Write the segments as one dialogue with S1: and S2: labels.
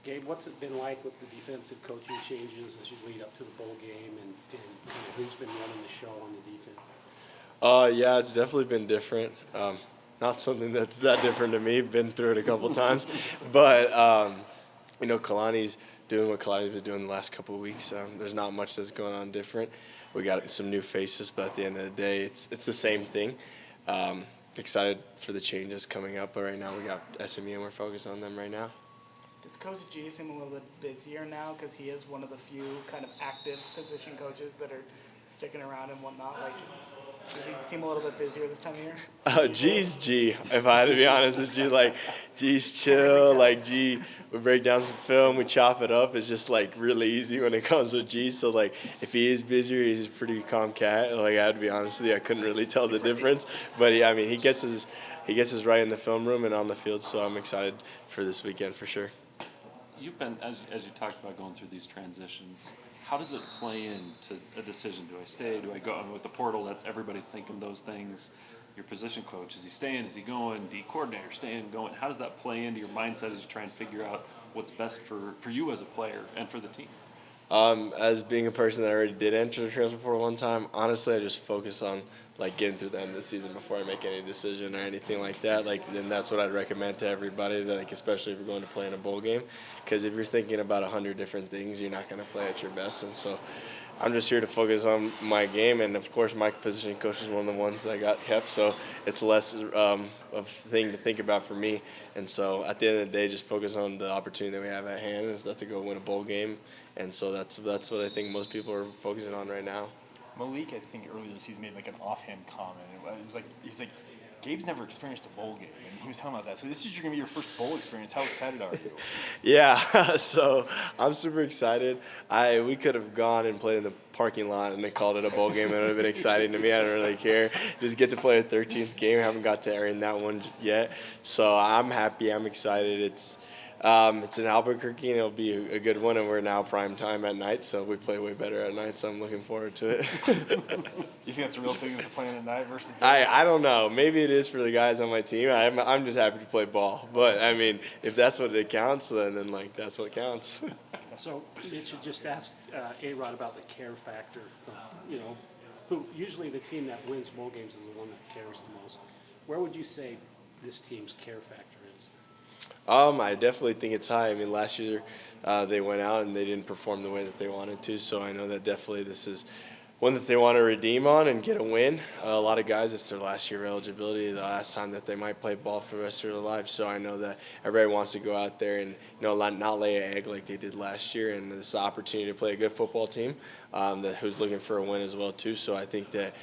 S1: Gabe, what's it been like with the defensive coaching changes as you lead up to the bowl game, and kind of who's been running the show on the defense?
S2: Yeah, it's definitely been different. Not something that's that different to me. Been through it a couple times, but Kalani's doing what Kalani's been doing the last couple of weeks. There's not much that's going on different. We got some new faces, but at the end of the day, it's the same thing. Excited for the changes coming up, but right now we got SMU and we're focused on them right now.
S3: Does Coach G seem a little bit busier now because he is one of the few kind of active position coaches that are sticking around and whatnot? Like, does he seem a little bit busier this time of year?
S2: G's G, if I had to be honest with you. Like, G's chill. Like, G, we break down some film, we chop it up. It's just, like, really easy when it comes with G. So, like, if he is busier, he's a pretty calm cat. Like, I had to be honest with you. I couldn't really tell the difference. But, yeah, I mean, he gets his right in the film room and on the field, so I'm excited for this weekend for sure.
S4: You've been, as you talked about going through these transitions, how does it play into a decision? Do I stay? Do I go? I mean, with the portal, that's everybody's thinking those things. Your position coach, is he staying? Is he going? D coordinator, staying, going? How does that play into your mindset as you try and figure out what's best for you as a player and for the team?
S2: As being a person that already did enter the transfer portal one time, honestly, I just focus on like getting through the end of the season before I make any decision or anything like that. Like, then that's what I'd recommend to everybody, that, like, especially if you're going to play in a bowl game, because if you're thinking about 100 different things, you're not going to play at your best. And so I'm just here to focus on my game, and of course my position coach is one of the ones that got kept, so it's less of a thing to think about for me. And so at the end of the day, just focus on the opportunity that we have at hand, is that to go win a bowl game. And so that's what I think most people are focusing on right now.
S5: Malik, I think earlier this season made like an offhand comment. It was like, he's like, Gabe's never experienced a bowl game, and he was talking about that. So this is going to be your first bowl experience. How excited are you?
S2: Yeah, so I'm super excited. We could have gone and played in the parking lot and they called it a bowl game. It would have been exciting to me. I don't really care. Just get to play a 13th game. I haven't got to earn that one yet. So I'm happy. I'm excited. It's in Albuquerque, and it'll be a good one, and we're now prime time at night, so we play way better at night, so I'm looking forward to it.
S5: You think that's a real thing, is the playing at night versus day?
S2: I don't know. Maybe it is for the guys on my team. I'm just happy to play ball. But, I mean, if that's what it counts, then like, that's what counts.
S1: So Mitch had just asked A-Rod about the care factor. Who usually the team that wins bowl games is the one that cares the most. Where would you say this team's care factor is?
S2: I definitely think it's high. I mean, last year they went out and they didn't perform the way that they wanted to, so I know that definitely this is one that they want to redeem on and get a win. A lot of guys, it's their last year of eligibility, the last time that they might play ball for the rest of their lives, so I know that everybody wants to go out there and not lay an egg like they did last year, and this is an opportunity to play a good football team who's looking for a win as well too. So I think that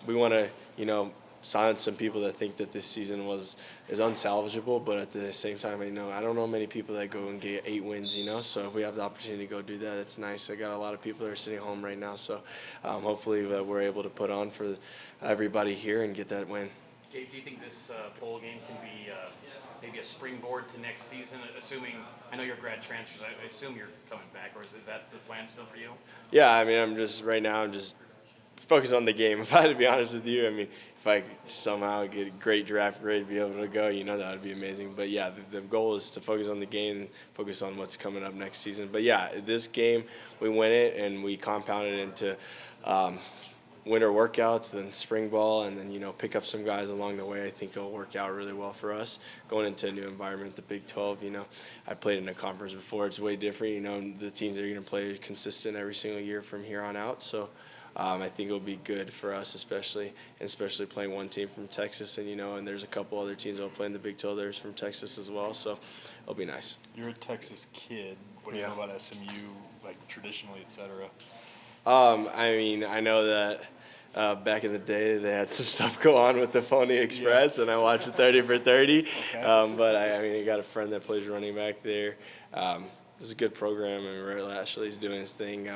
S2: we want to silence some people that think that this season is unsalvageable, but at the same time, I don't know many people that go and get 8 wins, so if we have the opportunity to go do that, it's nice. I got a lot of people that are sitting home right now, so hopefully we're able to put on for everybody here and get that win.
S6: Gabe, do you think this bowl game can be maybe a springboard to next season, assuming, I know you're grad transfers, I assume you're coming back, or is that the plan still for you?
S2: Yeah, I mean, I'm just focused on the game, if I had to be honest with you. I mean, if I could somehow get a great draft grade, be able to go, that would be amazing. But, yeah, the goal is to focus on the game and focus on what's coming up next season. But, yeah, this game, we win it, and we compound it into winter workouts, then spring ball, and then, pick up some guys along the way. I think it'll work out really well for us. Going into a new environment, the Big 12, I played in a conference before. It's way different. The teams are going to play consistent every single year from here on out. So I think it'll be good for us, especially playing one team from Texas, and there's a couple other teams that will play in the Big 12 there's from Texas as well, so it'll be nice.
S5: You're a Texas kid. What do you know about SMU, like traditionally, et cetera?
S2: I mean, I know that back in the day they had some stuff go on with the Pony Express, and I watched 30 for 30. Okay. But I got a friend that plays running back there. It's a good program, and Ray Lashley's doing his thing.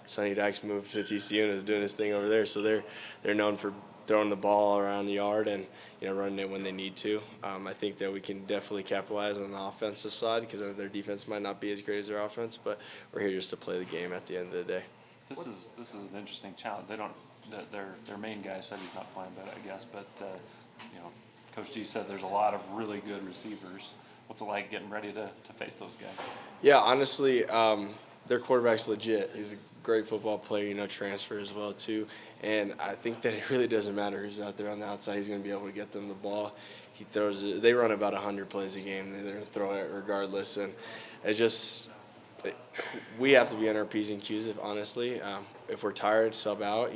S2: Sonny Dykes moved to TCU and is doing his thing over there, so they're known for throwing the ball around the yard and running it when they need to. I think that we can definitely capitalize on the offensive side because their defense might not be as great as their offense, but we're here just to play the game at the end of the day.
S4: This is an interesting challenge. Their main guy said he's not playing, but I guess. But Coach G said there's a lot of really good receivers. What's it like getting ready to face those guys?
S2: Yeah, honestly, their quarterback's legit. He's a great football player, transfer as well too. And I think that it really doesn't matter who's out there on the outside. He's going to be able to get them the ball. He throws it. They run about 100 plays a game. They're going to throw it regardless. And we have to be on our P's and Q's, honestly. If we're tired, sub out,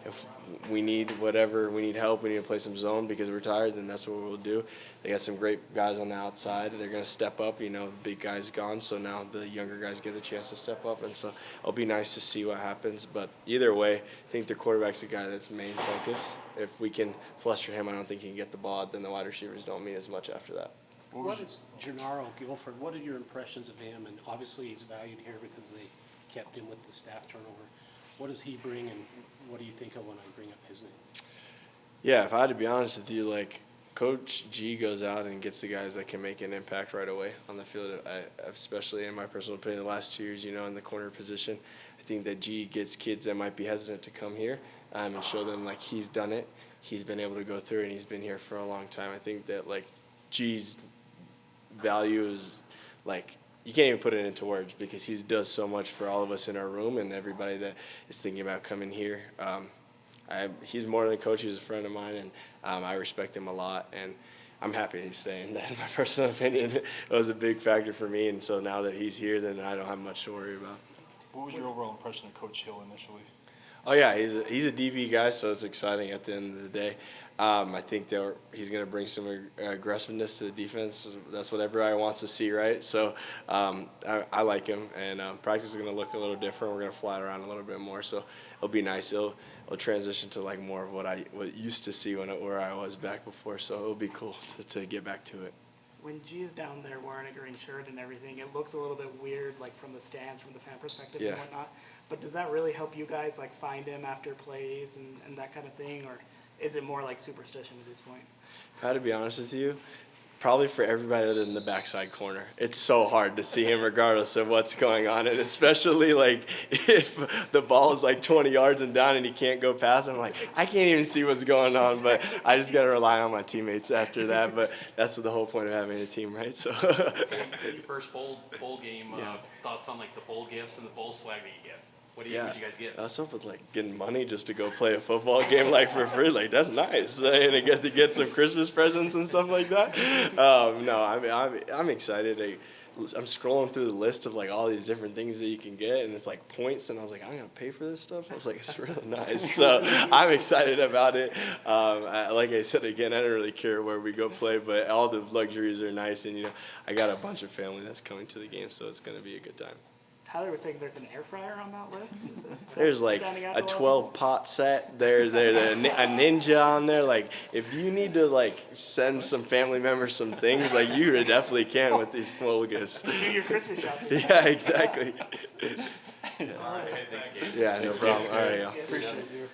S2: If we need help, we need to play some zone because we're tired, then that's what we'll do. They got some great guys on the outside. They're going to step up. The big guy's gone, so now the younger guys get a chance to step up. And so it'll be nice to see what happens. But either way, I think the quarterback's a guy that's main focus. If we can fluster him, I don't think he can get the ball. Then the wide receivers don't mean as much after that.
S1: What is Gennaro Guilford? What are your impressions of him? And obviously he's valued here because they kept him with the staff turnover. What does he bring, and what do you think of when I bring up his name?
S2: Yeah, if I had to be honest with you, Coach G goes out and gets the guys that can make an impact right away on the field. Especially in my personal opinion, the last 2 years, in the corner position, I think that G gets kids that might be hesitant to come here and show them he's done it. He's been able to go through it, and he's been here for a long time. I think that G's value is you can't even put it into words because he does so much for all of us in our room and everybody that is thinking about coming here. He's more than a coach. He's a friend of mine, and I respect him a lot. And I'm happy he's staying. In my personal opinion, it was a big factor for me. And so now that he's here, then I don't have much to worry about.
S5: What was your overall impression of Coach Hill initially?
S2: Oh yeah, he's a DB guy, so it's exciting at the end of the day. I think that he's going to bring some aggressiveness to the defense. That's what everybody wants to see, right? So I like him, and practice is going to look a little different. We're going to fly it around a little bit more, so it'll be nice. It'll transition to more of what used to see where I was back before. So it'll be cool to get back to it.
S3: When G's down there wearing a green shirt and everything, it looks a little bit weird, from the stands, from the fan perspective
S2: Yeah.
S3: and whatnot. But does that really help you guys find him after plays and that kind of thing, or is it more superstition at this point?
S2: If I had to be honest with you, probably for everybody other than the backside corner. It's so hard to see him regardless of what's going on, and especially if the ball is 20 yards and down and he can't go past him, I can't even see what's going on, but I just got to rely on my teammates after that. But that's the whole point of having a team, right? So
S6: Your first bowl game,
S2: Yeah.
S6: thoughts on the bowl gifts and the bowl swag that you get? What do you
S2: yeah,
S6: you guys get?
S2: I was up with getting money just to go play a football game for free. That's nice, and I get to get some Christmas presents and stuff like that. No, I'm excited. I'm scrolling through the list of all these different things that you can get, and it's points, and I was I'm gonna pay for this stuff. I was it's really nice, so I'm excited about it. Like I said again, I don't really care where we go play, but all the luxuries are nice, and I got a bunch of family that's coming to the game, so it's gonna be a good time.
S3: Tyler was saying there's an air fryer on that list. Is it
S2: There's
S3: standing out
S2: a
S3: to
S2: 12 pot set. There's a ninja on there. If you need to send some family members some things, you definitely can with these full gifts.
S3: do your Christmas shopping?
S2: Yeah, exactly.
S6: All right, thanks, Gabe.
S2: Yeah, no problem. All right, y'all.
S3: Appreciate you.